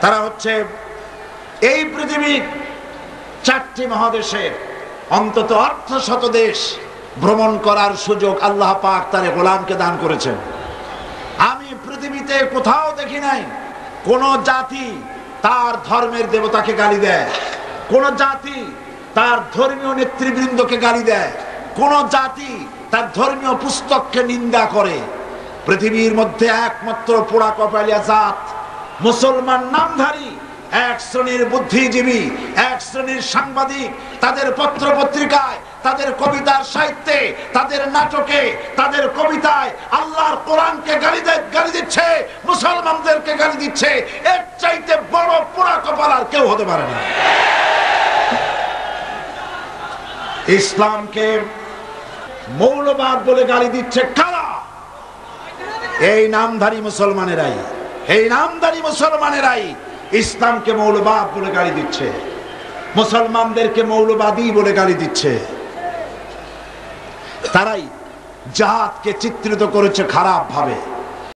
তারা হচ্ছে এই পৃথিবীর 4টি মহাদেশের অন্তত 800 দেশ ভ্রমণ করার সুযোগ আল্লাহ পাক তার গোলামকে দান করেছেন। আমি পৃথিবীতে কোথাও দেখি নাই কোন জাতি তার ধর্মের দেবতাকে গালি দেয়, কোন জাতি তার ধর্মীয় নেতৃবৃন্দকে গালি দেয়, কোন জাতি তার ধর্মীয় পুস্তককে নিন্দা করে। পৃথিবীর মধ্যে একমাত্র পোড়া কপালিয়া জাত মুসলমান নামধারী এক শ্রেণীর বুদ্ধিজীবী, এক শ্রেণীর সাংবাদিক তাদের পত্র পত্রিকায়, তাদের কবিতার সাহিত্যে, তাদের নাটকে, তাদের কবিতায় আল্লাহর কোরআনকে গালি দিচ্ছে, মুসলমানদেরকে গালি দিচ্ছে। এর চাইতে বড় পোড়া কপাল আর কেউ হতে পারে না। ইসলামকে মৌলবাদ বলে গালি দিচ্ছে কারা? এই নামধারী মুসলমানেরাই, এই নামধারী মুসলমানেরাই ইসলামকে মৌলবাদ বলে গালি দিচ্ছে, মুসলমানদেরকে মৌলবাদী বলে গালি দিচ্ছে। তারাই জাহাদকে চিত্রিত করেছে খারাপ ভাবে।